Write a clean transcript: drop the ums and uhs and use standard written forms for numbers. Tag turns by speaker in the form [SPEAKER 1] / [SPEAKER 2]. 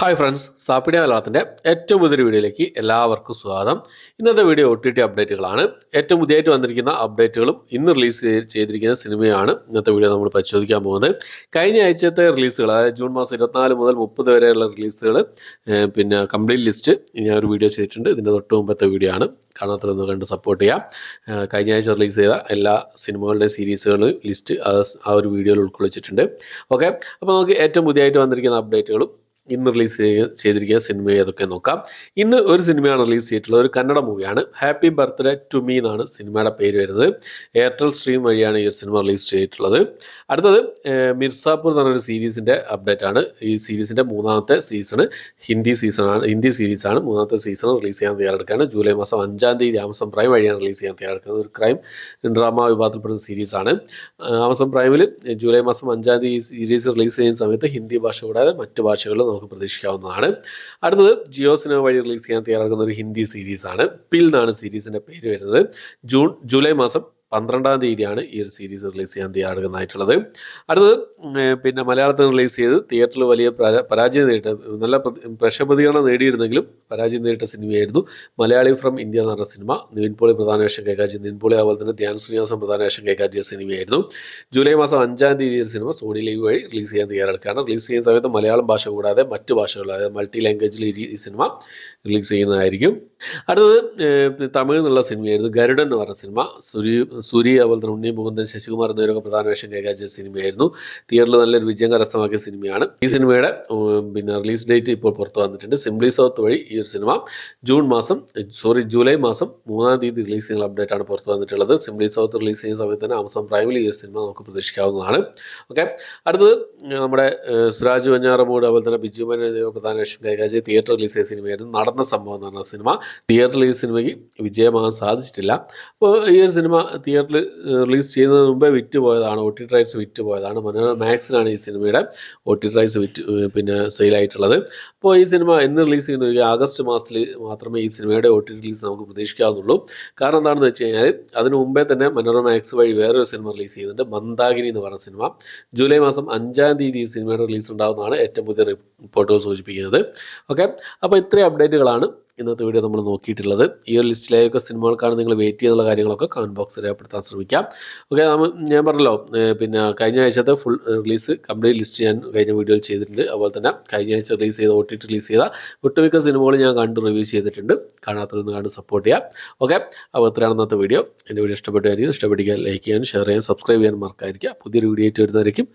[SPEAKER 1] Hi friends, സാപ്പിഡിയ മലയാളത്തിൻ്റെ ഏറ്റവും പുതിയൊരു വീഡിയോയിലേക്ക് എല്ലാവർക്കും സ്വാഗതം. ഇന്നത്തെ വീഡിയോ OTT അപ്ഡേറ്റുകളാണ്. ഏറ്റവും പുതിയതായിട്ട് വന്നിരിക്കുന്ന അപ്ഡേറ്റുകളും ഇന്ന് റിലീസ് ചെയ്തിരിക്കുന്ന സിനിമയാണ് ഇന്നത്തെ വീഡിയോ നമ്മൾ പരിശോധിക്കാൻ പോകുന്നത്. കഴിഞ്ഞ ആഴ്ചത്തെ റിലീസുകൾ, അതായത് ജൂൺ മാസം 24 മുതൽ 30 വരെയുള്ള റിലീസുകൾ പിന്നെ കംപ്ലീറ്റ് ലിസ്റ്റ് ഞാൻ ഒരു വീഡിയോ ചെയ്തിട്ടുണ്ട്. ഇതിൻ്റെ തൊട്ട് മുമ്പത്തെ വീഡിയോ ആണ്. കാണാത്തതൊന്ന് കണ്ട് സപ്പോർട്ട് ചെയ്യാം. കഴിഞ്ഞ ആഴ്ച റിലീസ് ചെയ്ത എല്ലാ സിനിമകളുടെ സീരീസുകളും ലിസ്റ്റ് ആ ഒരു വീഡിയോയിൽ ഉൾക്കൊള്ളിച്ചിട്ടുണ്ട്. ഓക്കെ, അപ്പോൾ നമുക്ക് ഏറ്റവും പുതിയതായിട്ട് വന്നിരിക്കുന്ന അപ്ഡേറ്റുകളും ഇന്ന് റിലീസ് ചെയ്തിരിക്കുന്ന സിനിമ ഏതൊക്കെ നോക്കാം. ഇന്ന് ഒരു സിനിമയാണ് റിലീസ് ചെയ്തിട്ടുള്ളത്. ഒരു കന്നഡ മൂവിയാണ്. ഹാപ്പി ബർത്ത്ഡേ ടു മീ എന്നാണ് സിനിമയുടെ പേര് വരുന്നത്. എയർടെൽ സ്ട്രീം വഴിയാണ് ഈ ഒരു സിനിമ റിലീസ് ചെയ്തിട്ടുള്ളത്. അടുത്തത് മിർസാപൂർ എന്ന് പറഞ്ഞൊരു സീരീസിൻ്റെ അപ്ഡേറ്റ് ആണ്. ഈ സീരീസിൻ്റെ മൂന്നാമത്തെ സീസണ് ഹിന്ദി സീരീസാണ്. മൂന്നാമത്തെ സീസൺ റിലീസ് ചെയ്യാൻ തയ്യാറെടുക്കുകയാണ്. ജൂലൈ മാസം 5-ാം തീയതി ആമസോൺ പ്രൈം വഴിയാണ് റിലീസ് ചെയ്യാൻ തയ്യാറെടുക്കുന്നത്. ഒരു ക്രൈം ഡ്രാമ വിഭാഗത്തിൽപ്പെടുന്ന സീരീസാണ്. ആമസോൺ പ്രൈമിൽ ജൂലൈ മാസം 5-ാം തീയതി സീരീസ് റിലീസ് ചെയ്യുന്ന സമയത്ത് ഹിന്ദി ഭാഷ കൂടാതെ മറ്റ് ഭാഷകളിൽ നമുക്ക് പ്രതീക്ഷിക്കാവുന്നതാണ്. അടുത്തത് ജിയോ സിനിമ വഴി റിലീസ് ചെയ്യാൻ തയ്യാറാക്കുന്ന ഒരു ഹിന്ദി സീരീസാണ്. പിൽ എന്നാണ് സീരീസിന്റെ പേര് വരുന്നത്. ജൂലൈ മാസം 12-ാം തീയതിയാണ് ഈ ഒരു സീരീസ് റിലീസ് ചെയ്യാൻ തയ്യാറെടുക്കുന്നതായിട്ടുള്ളത്. അടുത്തത് പിന്നെ മലയാളത്തിൽ റിലീസ് ചെയ്ത് തിയേറ്ററിൽ വലിയ പരാജയം നേരിട്ട, നല്ല പ്രേക്ഷകപ്രതികരണം നേടിയിരുന്നെങ്കിലും പരാജയം നേരിട്ട സിനിമയായിരുന്നു മലയാളി ഫ്രം ഇന്ത്യ എന്ന് പറഞ്ഞ സിനിമ. നിവിൻ പോളി പ്രധാന വേഷം കൈകാര്യം ചെയ്തു. നിവിൻ പോളി അതുപോലെ തന്നെ ധ്യാൻ ശ്രീനിവാസൻ പ്രധാന വേഷം കൈകാര്യം ചെയ്ത സിനിമയായിരുന്നു. ജൂലൈ മാസം 5-ാം തീയതി ഒരു സിനിമ സോണി ലൈവ് വഴി റിലീസ് ചെയ്യാൻ തയ്യാറെടുക്കുകയാണ്. റിലീസ് ചെയ്യുന്ന സമയത്ത് മലയാളം ഭാഷ കൂടാതെ മറ്റ് ഭാഷകൾ, അതായത് മൾട്ടി ലാംഗ്വേജിൽ ഈ സിനിമ റിലീസ് ചെയ്യുന്നതായിരിക്കും. അടുത്തത് തമിഴ് എന്നുള്ള സിനിമയായിരുന്നു. ഗരുഡൻ എന്ന് പറഞ്ഞ സിനിമ. സൂരി അതുപോലെ തന്നെ ഉണ്ണി മുകുന്ദൻ, ശശികുമാർ എന്നിവരൊക്കെ പ്രധാന വേഷം കൈകാര്യം ചെയ്ത സിനിമയായിരുന്നു. തിയേറ്ററിൽ നല്ലൊരു വിജയം കരസ്ഥമാക്കിയ സിനിമയാണ്. ഈ സിനിമയുടെ പിന്നെ റിലീസ് ഡേറ്റ് ഇപ്പോൾ പുറത്തു വന്നിട്ടുണ്ട്. സിംപ്ലി സൗത്ത് വഴി ഈ ഒരു സിനിമ ജൂലൈ മാസം 3-ാം തീയതി റിലീസ് ചെയ്യുന്ന അപ്ഡേറ്റ് ആണ് പുറത്തു വന്നിട്ടുള്ളത്. സിംപ്ലി സൗത്ത് റിലീസ് ചെയ്യുന്ന സമയത്ത് തന്നെ ആമസോൺ പ്രൈമിൽ ഈ ഒരു സിനിമ നമുക്ക് പ്രതീക്ഷിക്കാവുന്നതാണ്. ഓക്കെ, അടുത്തത് നമ്മുടെ സുരാജ് വെഞ്ഞാറമൂട് അതുപോലെ തന്നെ ബിജു മേനോൻ എന്നിവർ പ്രധാന വേഷം കൈകാര്യം ചെയ്ത് തിയേറ്റർ റിലീസ് ചെയ്ത സിനിമയായിരുന്നു നടന്ന സംഭവം എന്ന് പറഞ്ഞ സിനിമ. തിയേറ്ററിൽ ഈ സിനിമയ്ക്ക് വിജയമാകാൻ സാധിച്ചിട്ടില്ല. അപ്പോൾ ഈ ഒരു സിനിമ തിയേറ്ററിൽ റിലീസ് ചെയ്യുന്നതിന് മുമ്പേ വിറ്റുപോയതാണ്. OTT റൈറ്റ്സ് വിറ്റുപോയതാണ്. മനോരമ മാക്സിനാണ് ഈ സിനിമയുടെ OTT റൈറ്റ്സ് സെയിലായിട്ടുള്ളത്. അപ്പോൾ ഈ സിനിമ എന്ന് റിലീസ് ചെയ്യുന്ന ആഗസ്റ്റ് മാസത്തിൽ മാത്രമേ ഈ സിനിമയുടെ OTT റിലീസ് നമുക്ക് പ്രതീക്ഷിക്കാവുന്നുള്ളൂ. കാരണം എന്താണെന്ന് വെച്ച് കഴിഞ്ഞാൽ അതിന് മുമ്പേ തന്നെ മനോരമ മാക്സ് വഴി വേറൊരു സിനിമ റിലീസ് ചെയ്യുന്നുണ്ട്, മന്ദാകിനി എന്ന് പറഞ്ഞ സിനിമ. ജൂലൈ മാസം 5-ാം തീയതി ഈ സിനിമയുടെ റിലീസ് ഉണ്ടാകുന്നതാണ് ഏറ്റവും പുതിയ റിപ്പോർട്ടുകൾ സൂചിപ്പിക്കുന്നത്. ഓക്കെ, അപ്പോൾ ഇത്രയും അപ്ഡേറ്റുകളാണ് ഇന്നത്തെ വീഡിയോ നമ്മൾ നോക്കിയിട്ടുള്ളത്. ഈ ഒരു ലിസ്റ്റിലേക്കൊക്കെ സിനിമകൾക്കാണ് നിങ്ങൾ വെയിറ്റ് ചെയ്യുന്നുള്ള കാര്യങ്ങളൊക്കെ കമൻറ്റ് ബോക്സിൽ രേഖപ്പെടുത്താൻ ശ്രമിക്കാം. ഓക്കെ, ഞാൻ പറഞ്ഞല്ലോ പിന്നെ കഴിഞ്ഞ ആഴ്ചത്തെ ഫുൾ റിലീസ് കംപ്ലീറ്റ് ലിസ്റ്റ് ഞാൻ കഴിഞ്ഞ വീഡിയോയിൽ ചെയ്തിട്ടുണ്ട്. അതുപോലെ തന്നെ കഴിഞ്ഞ ആഴ്ച റിലീസ് ചെയ്ത OTT റിലീസ് ചെയ്ത ഒട്ടുമിക്ക സിനിമകൾ ഞാൻ കണ്ട് റിവ്യൂ ചെയ്തിട്ടുണ്ട്. കാണാത്തതൊന്ന് കണ്ട് സപ്പോർട്ട് ചെയ്യാം. ഓക്കെ, അപ്പോൾ ഇത്രയാണ് ഇന്നത്തെ വീഡിയോ. എൻ്റെ വീഡിയോ ഇഷ്ടപ്പെട്ടായിരിക്കും. ഇഷ്ടപ്പെട്ടിക്കാൻ ലൈക്ക് ചെയ്യാനും ഷെയർ ചെയ്യാനും സബ്സ്ക്രൈബ് ചെയ്യാനും മറക്കാതിരിക്കുക. പുതിയൊരു വീഡിയോ ആയിട്ട് വരുന്നതായിരിക്കും.